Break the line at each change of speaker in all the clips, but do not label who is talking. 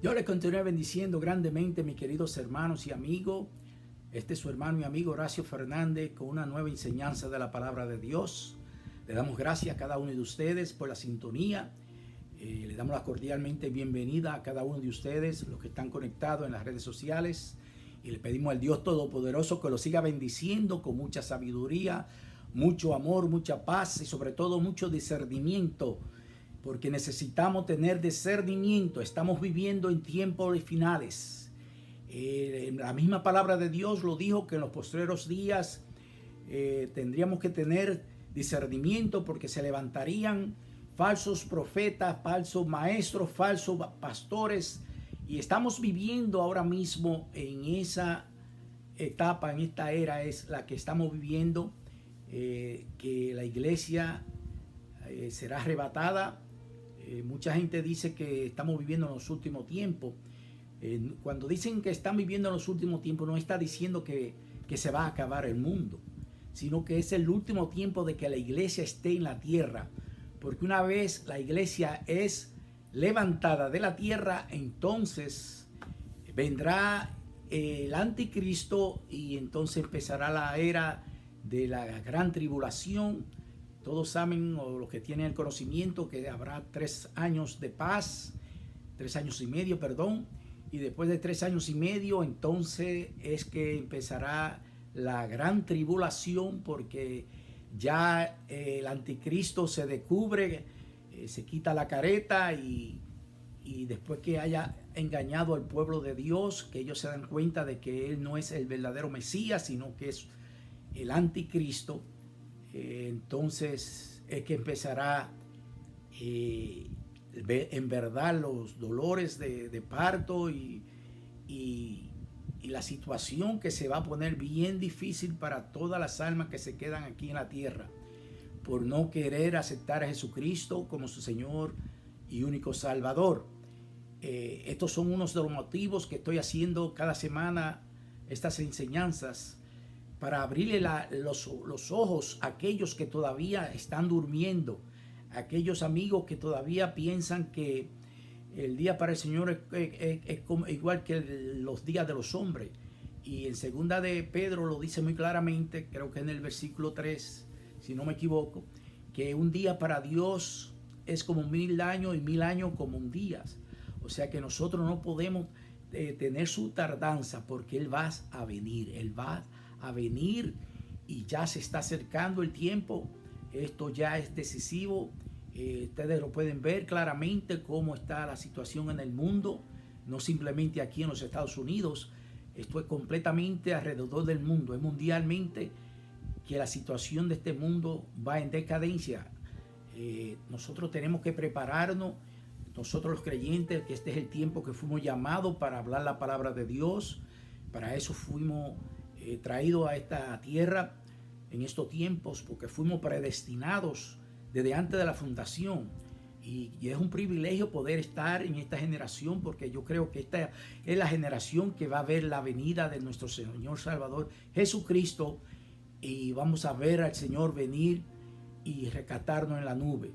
Yo les continué bendiciendo grandemente, mis queridos hermanos y amigos. Este es su hermano y amigo Horacio Fernández con una nueva enseñanza de la palabra de Dios. Le damos gracias a cada uno de ustedes por la sintonía. Le damos la cordialmente bienvenida a cada uno de ustedes, los que están conectados en las redes sociales. Y le pedimos al Dios Todopoderoso que los siga bendiciendo con mucha sabiduría, mucho amor, mucha paz y sobre todo mucho discernimiento. Porque necesitamos tener discernimiento. Estamos viviendo en tiempos finales. La misma palabra de Dios lo dijo que en los postreros días tendríamos que tener discernimiento porque se levantarían falsos profetas, falsos maestros, falsos pastores. Y estamos viviendo ahora mismo en esa etapa, en esta era es la que estamos viviendo, que la iglesia será arrebatada. Mucha gente dice que estamos viviendo en los últimos tiempos. Cuando dicen que están viviendo en los últimos tiempos, no está diciendo que se va a acabar el mundo, sino que es el último tiempo de que la iglesia esté en la tierra. Porque una vez la iglesia es levantada de la tierra, entonces vendrá el anticristo y entonces empezará la era de la gran tribulación. Todos saben, o los que tienen el conocimiento, que habrá 3 años de paz, 3 años y medio, perdón, y después de 3 años y medio, entonces es que empezará la gran tribulación, porque ya el anticristo se descubre, se quita la careta y después que haya engañado al pueblo de Dios, que ellos se dan cuenta de que él no es el verdadero Mesías, sino que es el anticristo. Entonces es que empezará en verdad los dolores de parto y la situación que se va a poner bien difícil para todas las almas que se quedan aquí en la tierra por no querer aceptar a Jesucristo como su Señor y único Salvador. Estos son unos de los motivos que estoy haciendo cada semana estas enseñanzas, para abrirle los ojos a aquellos que todavía están durmiendo, a aquellos amigos que todavía piensan que el día para el Señor es igual que los días de los hombres. Y en segunda de Pedro lo dice muy claramente, creo que en el versículo 3, si no me equivoco, que un día para Dios es como 1000 años y 1000 años como un día. O sea que nosotros no podemos tener su tardanza, porque Él va a venir, Él va a venir y ya se está acercando el tiempo. Esto ya es decisivo. Ustedes lo pueden ver claramente cómo está la situación en el mundo, no simplemente aquí en los Estados Unidos. Esto es completamente alrededor del mundo, es mundialmente que la situación de este mundo va en decadencia. Nosotros tenemos que prepararnos, nosotros los creyentes, que este es el tiempo que fuimos llamados para hablar la palabra de Dios. Para eso fuimos traídos a esta tierra en estos tiempos, porque fuimos predestinados desde antes de la fundación. Y es un privilegio poder estar en esta generación, porque yo creo que esta es la generación que va a ver la venida de nuestro Señor Salvador Jesucristo, y vamos a ver al Señor venir y rescatarnos en la nube.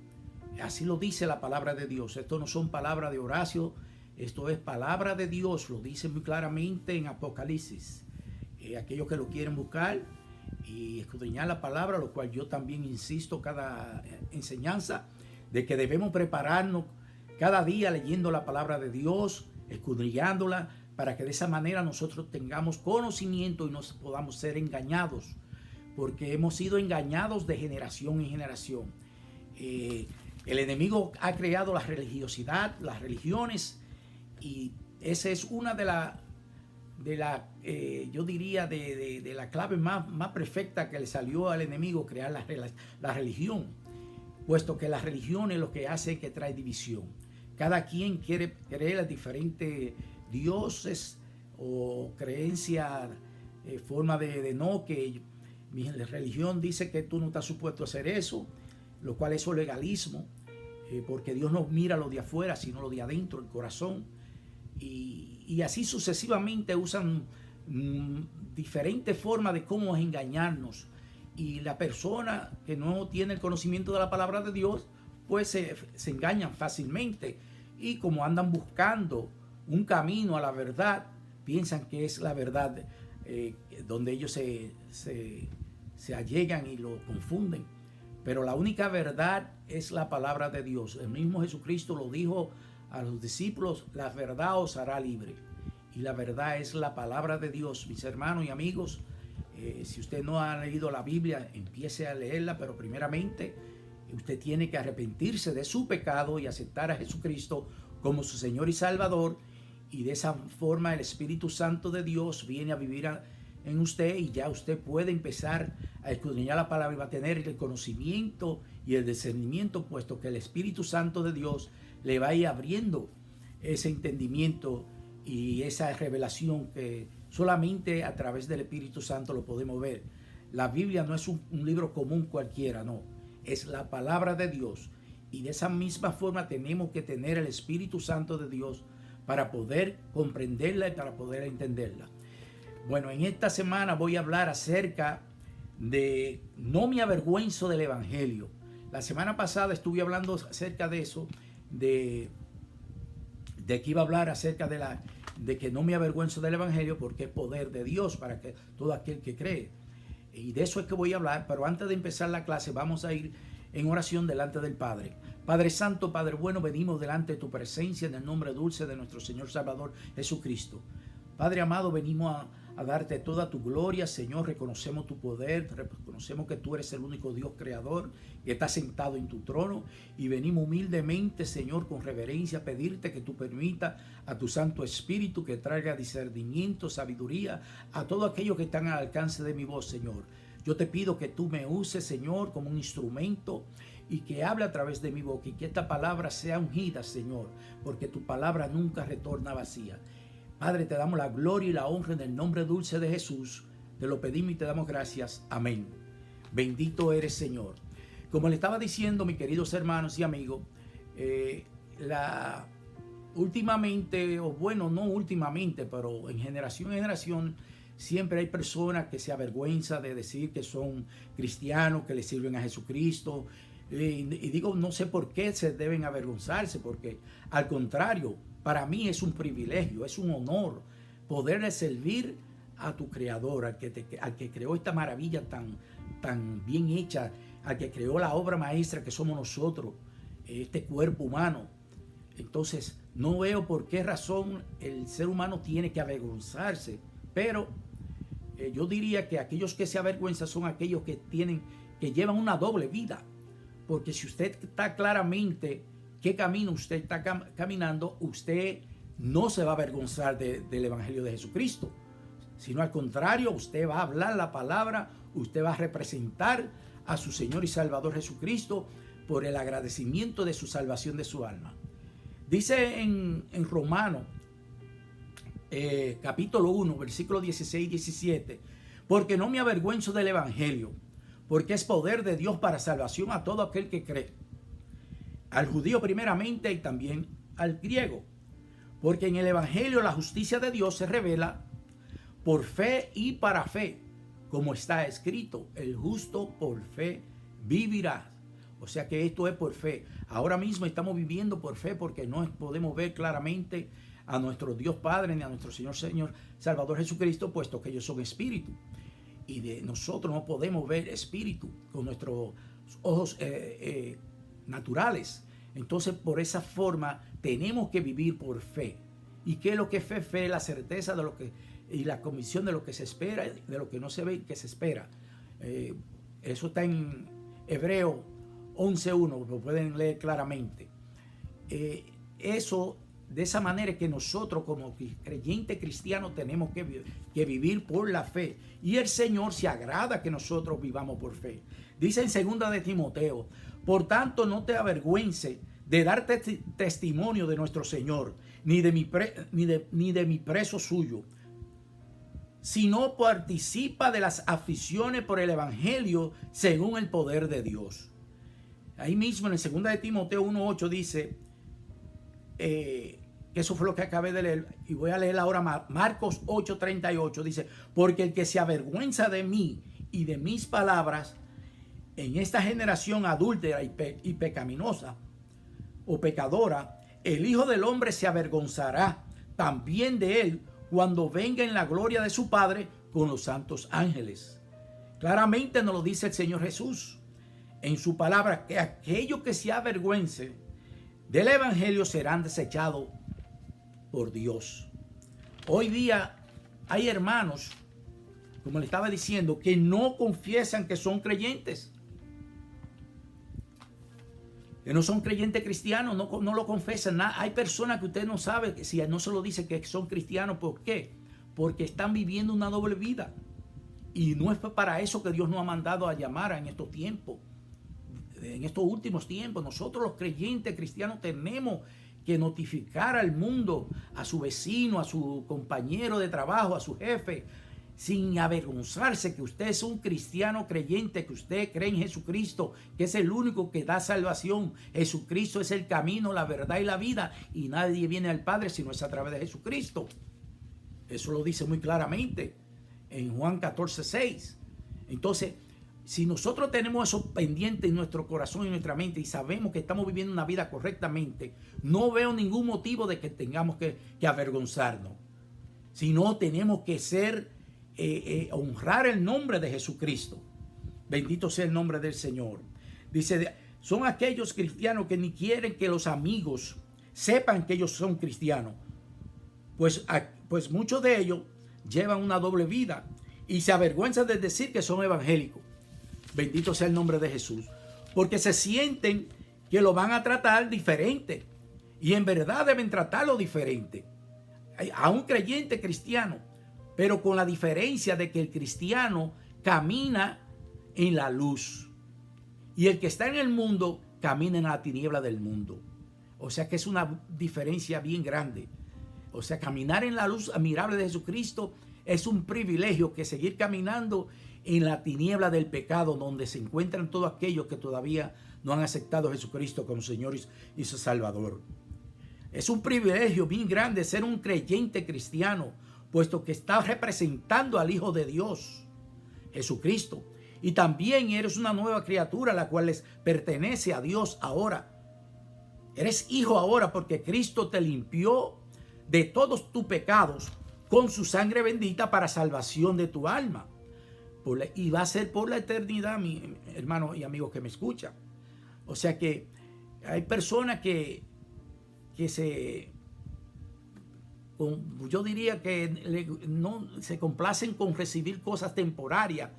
Así lo dice la palabra de Dios. Esto no son palabras de Horacio, esto es palabra de Dios, lo dice muy claramente en Apocalipsis. Aquellos que lo quieren buscar y escudriñar la palabra, lo cual yo también insisto cada enseñanza, de que debemos prepararnos cada día leyendo la palabra de Dios, escudriñándola, para que de esa manera nosotros tengamos conocimiento y no podamos ser engañados, porque hemos sido engañados de generación en generación. El enemigo ha creado la religiosidad, las religiones, y esa es una de las yo diría de la clave más perfecta que le salió al enemigo, crear la religión, puesto que la religión es lo que hace que trae división. Cada quien quiere creer a diferentes dioses o creencias, forma de no, que mi religión dice que tú no estás supuesto a hacer eso, lo cual es legalismo, porque Dios no mira lo de afuera, sino lo de adentro, el corazón. Y así sucesivamente usan diferentes formas de cómo engañarnos. Y la persona que no tiene el conocimiento de la palabra de Dios, pues se engañan fácilmente. Y como andan buscando un camino a la verdad, piensan que es la verdad, donde ellos se allegan y lo confunden. Pero la única verdad es la palabra de Dios. El mismo Jesucristo lo dijo a los discípulos: la verdad os hará libre. Y la verdad es la palabra de Dios. Mis hermanos y amigos, si usted no ha leído la Biblia, empiece a leerla, pero primeramente usted tiene que arrepentirse de su pecado y aceptar a Jesucristo como su Señor y Salvador. Y de esa forma el Espíritu Santo de Dios viene a vivir en usted, y ya usted puede empezar a escudriñar la palabra y va a tener el conocimiento y el discernimiento, puesto que el Espíritu Santo de Dios le va a ir abriendo ese entendimiento y esa revelación que solamente a través del Espíritu Santo lo podemos ver. La Biblia no es un libro común cualquiera, no, es la palabra de Dios, y de esa misma forma tenemos que tener el Espíritu Santo de Dios para poder comprenderla y para poder entenderla. Bueno, en esta semana voy a hablar acerca de no me avergüenzo del Evangelio. La semana pasada estuve hablando acerca de eso, de que iba a hablar acerca de que no me avergüenzo del Evangelio, porque es poder de Dios para que todo aquel que cree. Y de eso es que voy a hablar, pero antes de empezar la clase vamos a ir en oración delante del Padre. Padre Santo, Padre bueno, venimos delante de tu presencia en el nombre dulce de nuestro Señor Salvador Jesucristo. Padre amado, venimos a darte toda tu gloria, Señor. Reconocemos tu poder, reconocemos que tú eres el único Dios creador que está sentado en tu trono, y venimos humildemente, Señor, con reverencia a pedirte que tú permitas a tu Santo Espíritu que traiga discernimiento, sabiduría a todo aquello que están al alcance de mi voz, Señor. Yo te pido que tú me uses, Señor, como un instrumento, y que hable a través de mi boca, y que esta palabra sea ungida, Señor, porque tu palabra nunca retorna vacía. Padre, te damos la gloria y la honra en el nombre dulce de Jesús. Te lo pedimos y te damos gracias. Amén. Bendito eres, Señor. Como le estaba diciendo, mis queridos hermanos y amigos, últimamente, o bueno, no últimamente, pero en generación, siempre hay personas que se avergüenzan de decir que son cristianos, que le sirven a Jesucristo. Y digo, no sé por qué se deben avergonzarse, porque al contrario, para mí es un privilegio, es un honor poderle servir a tu Creador, al que creó esta maravilla tan bien hecha, al que creó la obra maestra que somos nosotros, este cuerpo humano. Entonces, no veo por qué razón el ser humano tiene que avergonzarse, pero yo diría que aquellos que se avergüenzan son aquellos que llevan una doble vida. Porque si usted está claramente qué camino usted está caminando, usted no se va a avergonzar del Evangelio de Jesucristo, sino al contrario, usted va a hablar la palabra, usted va a representar a su Señor y Salvador Jesucristo por el agradecimiento de su salvación de su alma. Dice en Romanos capítulo 1, versículo 16 y 17, porque no me avergüenzo del Evangelio, porque es poder de Dios para salvación a todo aquel que cree, al judío primeramente y también al griego, porque en el Evangelio la justicia de Dios se revela por fe y para fe, como está escrito, el justo por fe vivirá. O sea que esto es por fe. Ahora mismo estamos viviendo por fe, porque no podemos ver claramente a nuestro Dios Padre ni a nuestro Señor Salvador Jesucristo, puesto que ellos son espíritu. Y de nosotros no podemos ver espíritu con nuestros ojos naturales. Entonces, por esa forma tenemos que vivir por fe. ¿Y qué es lo que es fe? Fe es la certeza de lo que, y la convicción de lo que se espera, de lo que no se ve y que se espera. Eso está en Hebreo 11:1, lo pueden leer claramente. De esa manera es que nosotros como creyentes cristianos tenemos que vivir por la fe. Y el Señor se agrada que nosotros vivamos por fe. Dice en 2 de Timoteo, por tanto no te avergüences de dar testimonio de nuestro Señor, ni de mi preso suyo, sino participa de las aflicciones por el Evangelio según el poder de Dios. Ahí mismo en 2 de Timoteo 1:8 dice, que eso fue lo que acabé de leer, y voy a leer ahora Marcos 8:38, dice, porque el que se avergüenza de mí y de mis palabras en esta generación adúltera y pecaminosa o pecadora, el Hijo del Hombre se avergonzará también de él cuando venga en la gloria de su Padre con los santos ángeles. Claramente nos lo dice el Señor Jesús en su palabra, que aquellos que se avergüencen del evangelio serán desechados por Dios. Hoy día hay hermanos, como le estaba diciendo, que no confiesan que son creyentes. Que no son creyentes cristianos, no lo confesan. Hay personas que usted no sabe si no se lo dice que son cristianos. ¿Por qué? Porque están viviendo una doble vida. Y no es para eso que Dios nos ha mandado a llamar en estos tiempos. En estos últimos tiempos, nosotros los creyentes cristianos tenemos que notificar al mundo, a su vecino, a su compañero de trabajo, a su jefe, sin avergonzarse que usted es un cristiano creyente, que usted cree en Jesucristo, que es el único que da salvación. Jesucristo es el camino, la verdad y la vida, y nadie viene al Padre si no es a través de Jesucristo. Eso lo dice muy claramente en Juan 14:6. Entonces, si nosotros tenemos eso pendiente en nuestro corazón y en nuestra mente y sabemos que estamos viviendo una vida correctamente, no veo ningún motivo de que tengamos que avergonzarnos. Sino tenemos que honrar el nombre de Jesucristo. Bendito sea el nombre del Señor. Dice, son aquellos cristianos que ni quieren que los amigos sepan que ellos son cristianos. Pues muchos de ellos llevan una doble vida y se avergüenzan de decir que son evangélicos. Bendito sea el nombre de Jesús. Porque se sienten que lo van a tratar diferente. Y en verdad deben tratarlo diferente. A un creyente cristiano. Pero con la diferencia de que el cristiano camina en la luz. Y el que está en el mundo camina en la tiniebla del mundo. O sea que es una diferencia bien grande. O sea, caminar en la luz admirable de Jesucristo es un privilegio, que seguir caminando en la tiniebla del pecado, donde se encuentran todos aquellos que todavía no han aceptado a Jesucristo como Señor y su Salvador. Es un privilegio bien grande ser un creyente cristiano, puesto que está representando al Hijo de Dios, Jesucristo. Y también eres una nueva criatura, la cual les pertenece a Dios ahora. Eres hijo ahora porque Cristo te limpió de todos tus pecados con su sangre bendita para salvación de tu alma. Y va a ser por la eternidad, mi hermano y amigo que me escucha. O sea que hay personas que yo diría que no se complacen con recibir cosas temporarias,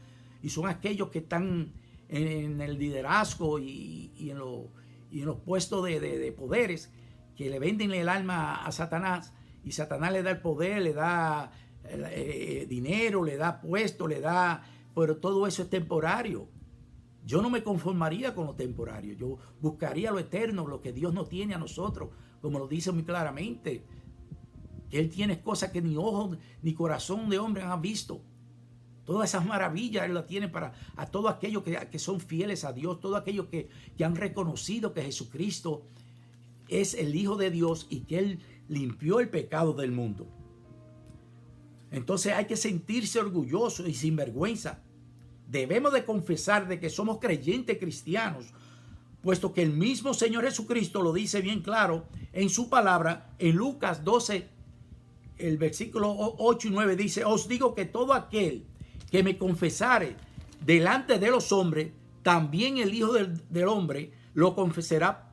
y son aquellos que están en el liderazgo y en los puestos de poderes, que le venden el alma a Satanás, y Satanás le da el poder, le da dinero, le da puesto, pero todo eso es temporario. Yo no me conformaría con lo temporario, yo buscaría lo eterno, lo que Dios nos tiene a nosotros, como lo dice muy claramente, que Él tiene cosas que ni ojo ni corazón de hombre han visto. Todas esas maravillas Él las tiene para a todos aquellos que son fieles a Dios, todos aquellos que han reconocido que Jesucristo es el Hijo de Dios y que Él limpió el pecado del mundo. Entonces hay que sentirse orgulloso y sin vergüenza. Debemos de confesar de que somos creyentes cristianos, puesto que el mismo Señor Jesucristo lo dice bien claro en su palabra, en Lucas 12, el versículo 8 y 9 dice: os digo que todo aquel que me confesare delante de los hombres, también el Hijo del Hombre lo confesará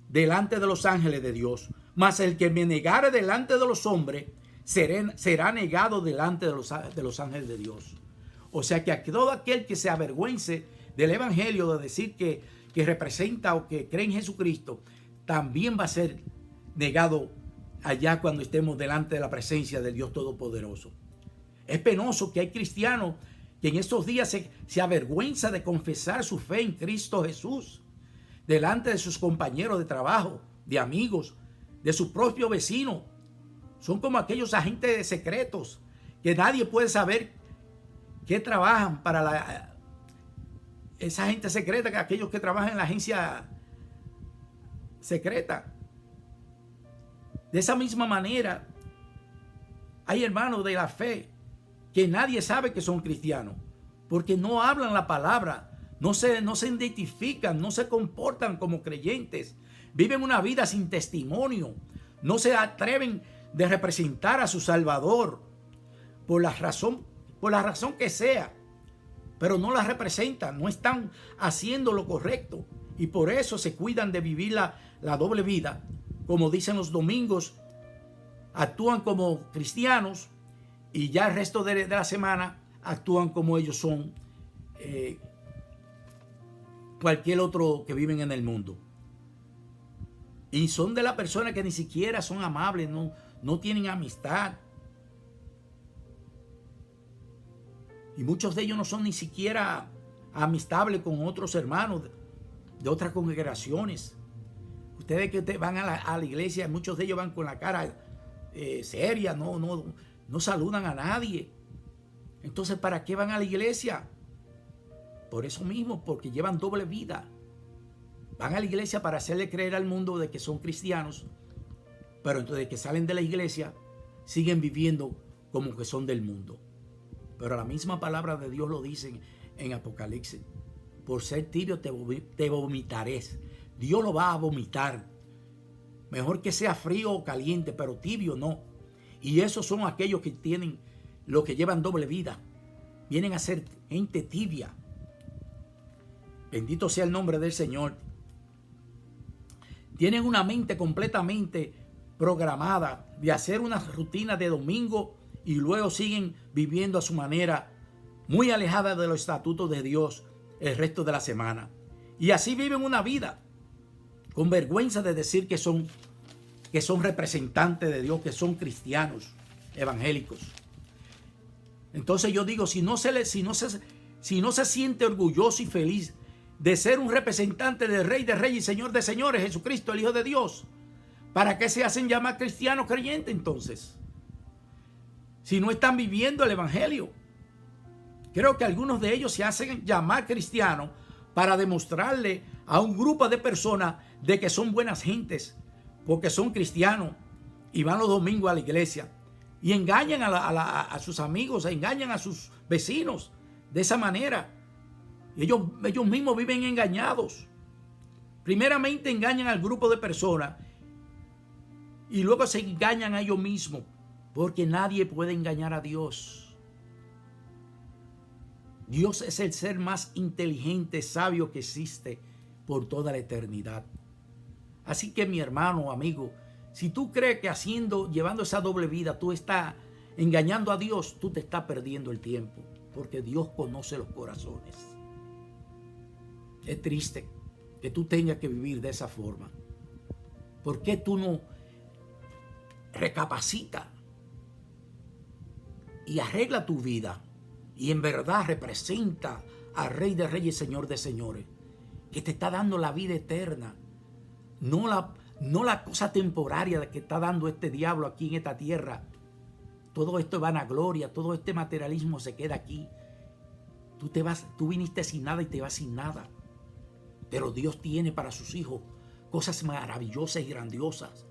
delante de los ángeles de Dios. Mas el que me negare delante de los hombres, será negado delante de los ángeles de Dios. O sea que todo aquel que se avergüence del evangelio, de decir que representa o que cree en Jesucristo, también va a ser negado allá cuando estemos delante de la presencia del Dios Todopoderoso. Es penoso que hay cristianos que en estos días se avergüenza de confesar su fe en Cristo Jesús delante de sus compañeros de trabajo, de amigos, de su propio vecino. Son como aquellos agentes secretos que nadie puede saber que trabajan para esa gente secreta, que aquellos que trabajan en la agencia secreta. De esa misma manera, hay hermanos de la fe que nadie sabe que son cristianos, porque no hablan la palabra, no se identifican, no se comportan como creyentes, viven una vida sin testimonio, No se atreven de representar a su Salvador por la razón que sea, pero no la representan, no están haciendo lo correcto y por eso se cuidan de vivir la doble vida. Como dicen los domingos, actúan como cristianos y ya el resto de la semana actúan como ellos son cualquier otro que viven en el mundo. Y son de las personas que ni siquiera son amables, no tienen amistad. Y muchos de ellos no son ni siquiera amistables con otros hermanos de otras congregaciones. Ustedes que van a la iglesia, muchos de ellos van con la cara seria, no saludan a nadie. Entonces, ¿para qué van a la iglesia? Por eso mismo, porque llevan doble vida. Van a la iglesia para hacerle creer al mundo de que son cristianos, pero entonces que salen de la iglesia siguen viviendo como que son del mundo. Pero la misma palabra de Dios lo dice en Apocalipsis. Por ser tibio te vomitaré. Dios lo va a vomitar. Mejor que sea frío o caliente, pero tibio no. Y esos son aquellos que tienen, los que llevan doble vida. Vienen a ser gente tibia. Bendito sea el nombre del Señor. Tienen una mente completamente programada de hacer una rutina de domingo y luego siguen viviendo a su manera, muy alejada de los estatutos de Dios el resto de la semana. Y así viven una vida con vergüenza de decir que son representantes de Dios, que son cristianos evangélicos. Entonces yo digo, si no se siente orgulloso y feliz de ser un representante del Rey de Reyes y Señor de Señores, Jesucristo, el Hijo de Dios, ¿para qué se hacen llamar cristianos creyentes entonces? Si no están viviendo el evangelio. Creo que algunos de ellos se hacen llamar cristianos para demostrarle a un grupo de personas de que son buenas gentes, porque son cristianos y van los domingos a la iglesia y engañan a sus amigos, engañan a sus vecinos de esa manera. Ellos mismos viven engañados. Primeramente engañan al grupo de personas y luego se engañan a ellos mismos, porque nadie puede engañar a Dios. Dios es el ser más inteligente, sabio que existe por toda la eternidad. Así que mi hermano, amigo, si tú crees que llevando esa doble vida, tú estás engañando a Dios, tú te estás perdiendo el tiempo, porque Dios conoce los corazones. Es triste que tú tengas que vivir de esa forma. ¿Por qué tú no recapacitas y arregla tu vida y en verdad representa al Rey de Reyes y Señor de Señores, que te está dando la vida eterna, no la cosa temporaria que está dando este diablo aquí en esta tierra? Todo esto es vanagloria, todo este materialismo se queda aquí. Tú viniste sin nada y te vas sin nada. Pero Dios tiene para sus hijos cosas maravillosas y grandiosas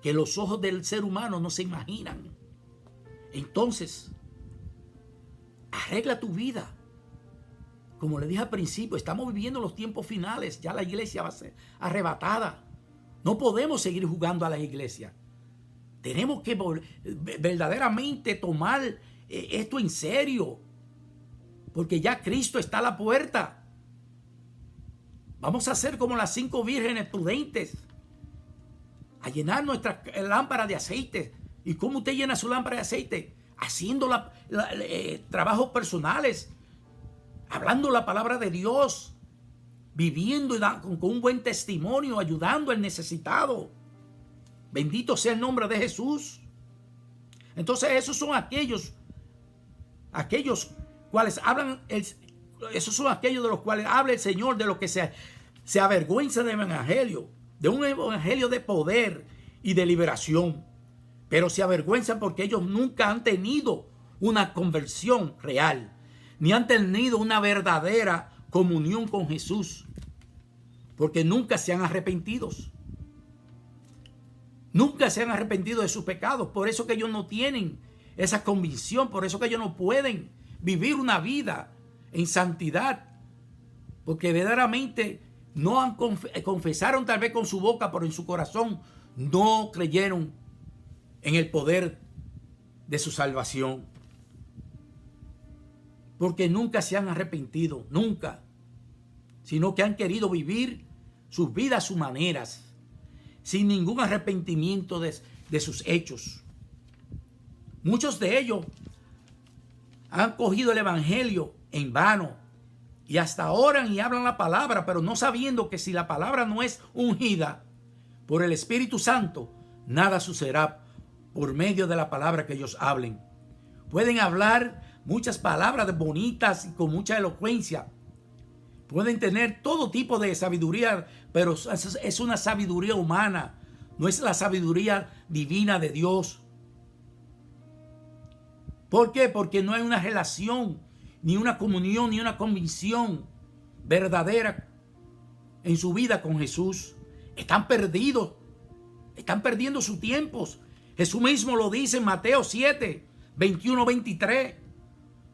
que los ojos del ser humano no se imaginan. Entonces, arregla tu vida. Como le dije al principio, estamos viviendo los tiempos finales. Ya la iglesia va a ser arrebatada. No podemos seguir jugando a la iglesia. Tenemos que verdaderamente tomar esto en serio, porque ya Cristo está a la puerta. Vamos a ser como las 5 vírgenes prudentes, a llenar nuestra lámpara de aceite. ¿Y cómo usted llena su lámpara de aceite? Haciendo trabajos personales, hablando la palabra de Dios, viviendo con un buen testimonio, ayudando al necesitado. Bendito sea el nombre de Jesús. Entonces esos son aquellos cuales hablan, esos son aquellos de los cuales habla el Señor, de los que se avergüenza del evangelio, de un evangelio de poder y de liberación. Pero se avergüenzan porque ellos nunca han tenido una conversión real, ni han tenido una verdadera comunión con Jesús, porque nunca se han arrepentido. Nunca se han arrepentido de sus pecados. Por eso que ellos no tienen esa convicción, por eso que ellos no pueden vivir una vida en santidad, porque verdaderamente no confesaron tal vez con su boca, pero en su corazón no creyeron en el poder de su salvación. Porque nunca se han arrepentido, nunca. Sino que han querido vivir sus vidas a sus maneras, sin ningún arrepentimiento de sus hechos. Muchos de ellos han cogido el evangelio en vano y hasta oran y hablan la palabra, pero no sabiendo que si la palabra no es ungida por el Espíritu Santo, nada sucederá por medio de la palabra que ellos hablen. Pueden hablar muchas palabras bonitas y con mucha elocuencia. Pueden tener todo tipo de sabiduría, pero es una sabiduría humana, no es la sabiduría divina de Dios. ¿Por qué? Porque no hay una relación, ni una comunión, ni una convicción verdadera en su vida con Jesús. Están perdidos, están perdiendo sus tiempos. Jesús mismo lo dice en Mateo 7, 21, 23.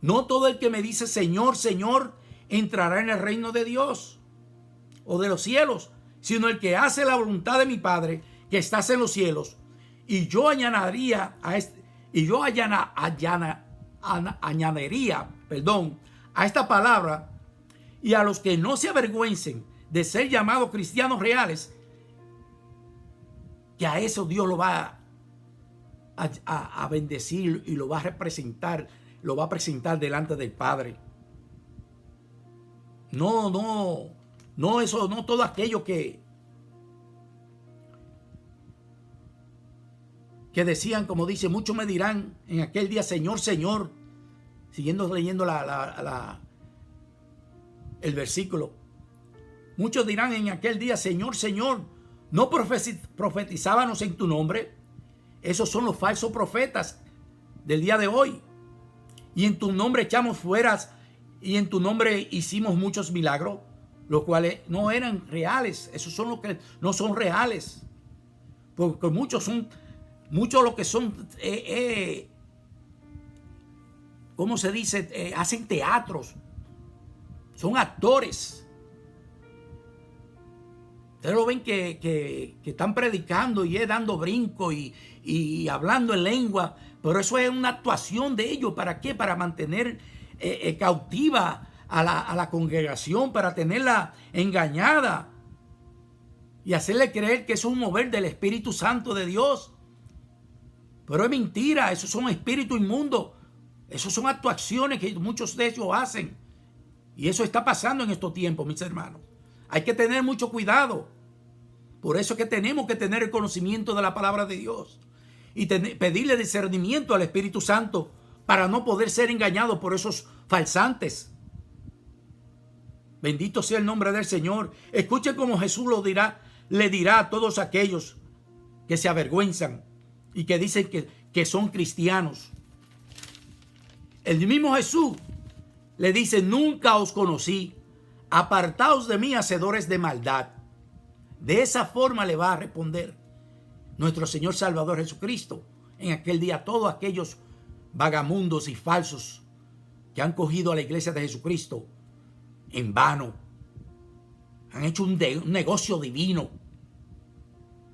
No todo el que me dice Señor, Señor, entrará en el reino de Dios o de los cielos, sino el que hace la voluntad de mi Padre que estás en los cielos. Y yo añadiría a esta palabra, y a los que no se avergüencen de ser llamados cristianos reales, que a eso Dios lo va a bendecir y lo va a representar, lo va a presentar delante del Padre. No todo aquello que decían, como dice, muchos me dirán en aquel día, Señor, Señor, siguiendo leyendo el versículo. Muchos dirán en aquel día, Señor, Señor, ¿no profetizábamos en tu nombre? Esos son los falsos profetas del día de hoy. Y en tu nombre echamos fuera, y en tu nombre hicimos muchos milagros, los cuales no eran reales. Esos son los que no son reales. Porque muchos lo que son, ¿cómo se dice? Hacen teatros. Son actores. Ustedes lo ven que están predicando y dando brinco y hablando en lengua. Pero eso es una actuación de ellos. ¿Para qué? Para mantener cautiva a la congregación, para tenerla engañada y hacerle creer que eso es un mover del Espíritu Santo de Dios. Pero es mentira, esos son espíritus inmundos. Esos son actuaciones que muchos de ellos hacen. Y eso está pasando en estos tiempos, mis hermanos. Hay que tener mucho cuidado. Por eso es que tenemos que tener el conocimiento de la palabra de Dios. Y pedirle discernimiento al Espíritu Santo para no poder ser engañados por esos falsantes. Bendito sea el nombre del Señor. Escuchen cómo Jesús le dirá a todos aquellos que se avergüenzan y que dicen que son cristianos. El mismo Jesús le dice, nunca os conocí, apartaos de mí, hacedores de maldad. De esa forma le va a responder nuestro Señor Salvador Jesucristo en aquel día a todos aquellos vagamundos y falsos que han cogido a la iglesia de Jesucristo en vano. Han hecho un negocio divino,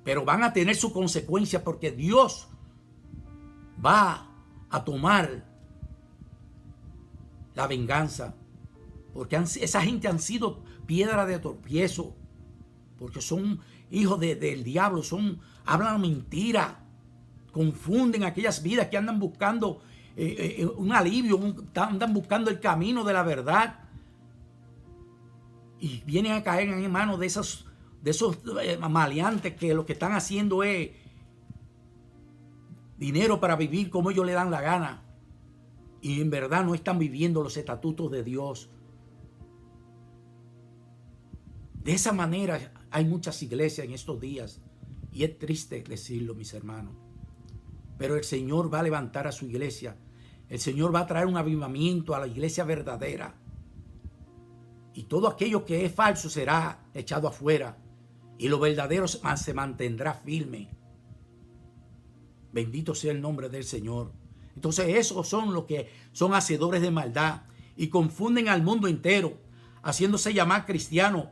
pero van a tener su consecuencia porque Dios va a tomar la venganza, porque esa gente han sido piedra de tropiezo, porque son hijos del diablo, hablan mentira, confunden aquellas vidas que andan buscando un alivio, andan buscando el camino de la verdad y vienen a caer en manos de esos maleantes que lo que están haciendo es dinero para vivir como ellos le dan la gana y en verdad no están viviendo los estatutos de Dios. De esa manera hay muchas iglesias en estos días y es triste decirlo, mis hermanos, pero el Señor va a levantar a su iglesia. El Señor va a traer un avivamiento a la iglesia verdadera y todo aquello que es falso será echado afuera y lo verdadero se mantendrá firme. Bendito sea el nombre del Señor. Entonces esos son los que son hacedores de maldad y confunden al mundo entero haciéndose llamar cristianos,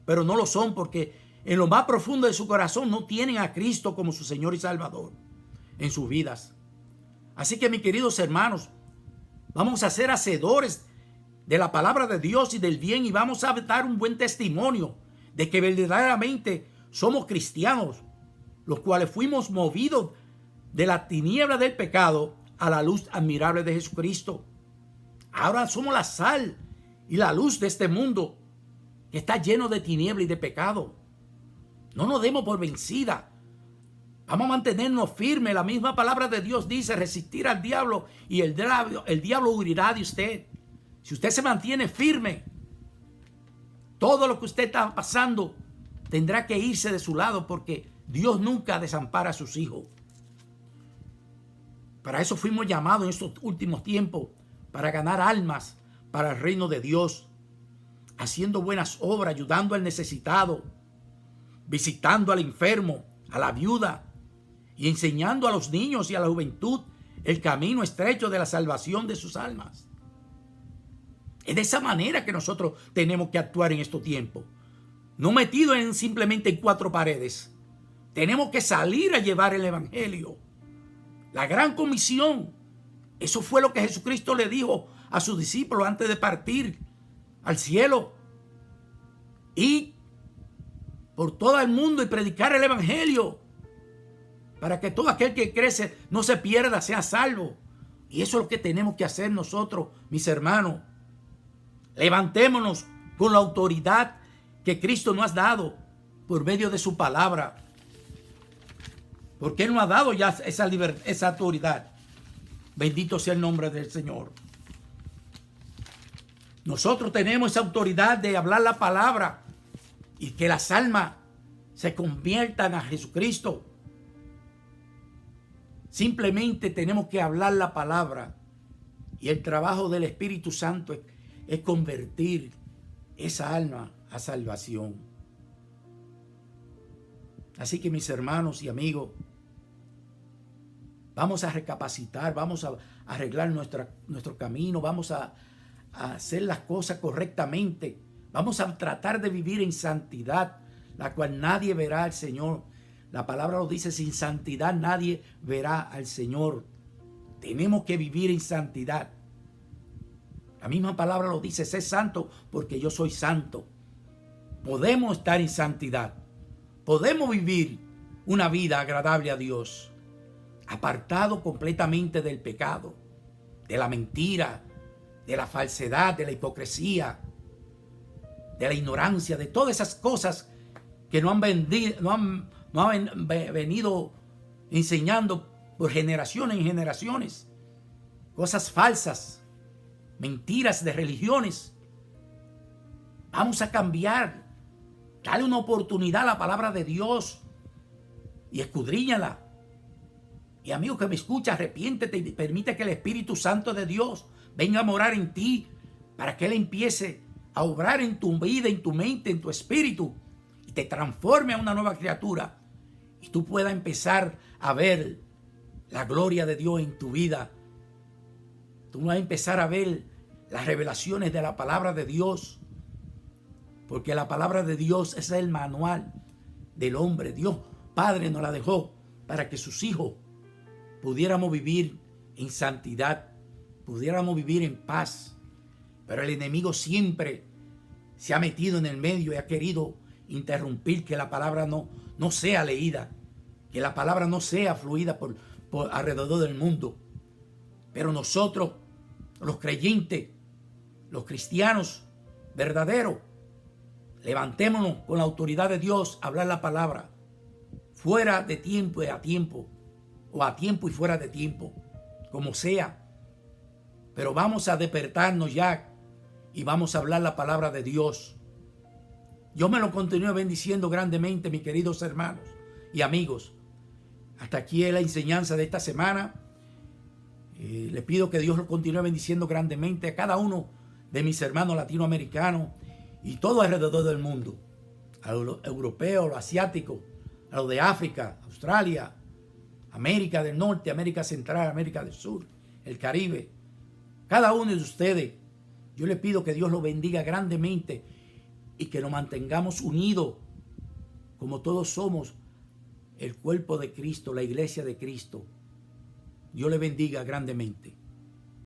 pero no lo son porque en lo más profundo de su corazón no tienen a Cristo como su Señor y Salvador en sus vidas. Así que, mis queridos hermanos, vamos a ser hacedores de la palabra de Dios y del bien, y vamos a dar un buen testimonio de que verdaderamente somos cristianos, los cuales fuimos movidos de la tiniebla del pecado a la luz admirable de Jesucristo. Ahora somos la sal y la luz de este mundo que está lleno de tiniebla y de pecado. No nos demos por vencida. Vamos a mantenernos firmes. La misma palabra de Dios dice: resistir al diablo y el diablo huirá de usted. Si usted se mantiene firme, todo lo que usted está pasando tendrá que irse de su lado, porque Dios nunca desampara a sus hijos. Para eso fuimos llamados en estos últimos tiempos, para ganar almas para el reino de Dios, haciendo buenas obras, ayudando al necesitado, visitando al enfermo, a la viuda, y enseñando a los niños y a la juventud el camino estrecho de la salvación de sus almas. Es de esa manera que nosotros tenemos que actuar en estos tiempos. No metidos simplemente en cuatro paredes. Tenemos que salir a llevar el evangelio. La gran comisión. Eso fue lo que Jesucristo le dijo a sus discípulos antes de partir al cielo. Ir por todo el mundo y predicar el evangelio, para que todo aquel que crece no se pierda, sea salvo. Y eso es lo que tenemos que hacer nosotros, mis hermanos. Levantémonos con la autoridad que Cristo nos ha dado por medio de su palabra. Porque Él nos ha dado ya esa autoridad. Bendito sea el nombre del Señor. Nosotros tenemos esa autoridad de hablar la palabra y que las almas se conviertan a Jesucristo. Simplemente tenemos que hablar la palabra, y el trabajo del Espíritu Santo es convertir esa alma a salvación. Así que, mis hermanos y amigos, vamos a recapacitar, vamos a arreglar nuestro camino, vamos a hacer las cosas correctamente, vamos a tratar de vivir en santidad, la cual nadie verá al Señor. La palabra lo dice: sin santidad nadie verá al Señor. Tenemos que vivir en santidad. La misma palabra lo dice: sé santo porque yo soy santo. Podemos estar en santidad. Podemos vivir una vida agradable a Dios, apartado completamente del pecado, de la mentira, de la falsedad, de la hipocresía, de la ignorancia, de todas esas cosas que no han venido enseñando por generaciones en generaciones. Cosas falsas, mentiras de religiones. Vamos a cambiar. Dale una oportunidad a la palabra de Dios y escudriñala. Y amigo que me escucha, arrepiéntete y permite que el Espíritu Santo de Dios venga a morar en ti, para que Él empiece a obrar en tu vida, en tu mente, en tu espíritu, y te transforme a una nueva criatura, y tú puedas empezar a ver la gloria de Dios en tu vida. Tú vas a empezar a ver las revelaciones de la palabra de Dios, porque la palabra de Dios es el manual del hombre. Dios Padre nos la dejó para que sus hijos pudiéramos vivir en santidad, pudiéramos vivir en paz. Pero el enemigo siempre se ha metido en el medio y ha querido interrumpir que la palabra no sea leída, que la palabra no sea fluida por alrededor del mundo. Pero nosotros, los creyentes, los cristianos verdaderos, levantémonos con la autoridad de Dios a hablar la palabra, fuera de tiempo y a tiempo, o a tiempo y fuera de tiempo, como sea. Pero vamos a despertarnos ya y vamos a hablar la palabra de Dios. Yo me lo continúo bendiciendo grandemente, mis queridos hermanos y amigos. Hasta aquí es la enseñanza de esta semana. Le pido que Dios lo continúe bendiciendo grandemente a cada uno de mis hermanos latinoamericanos y todo alrededor del mundo. A los europeos, a los asiáticos, a los de África, Australia, América del Norte, América Central, América del Sur, el Caribe. Cada uno de ustedes, yo les pido que Dios los bendiga grandemente y que nos mantengamos unidos como todos somos el cuerpo de Cristo, la iglesia de Cristo. Dios le bendiga grandemente.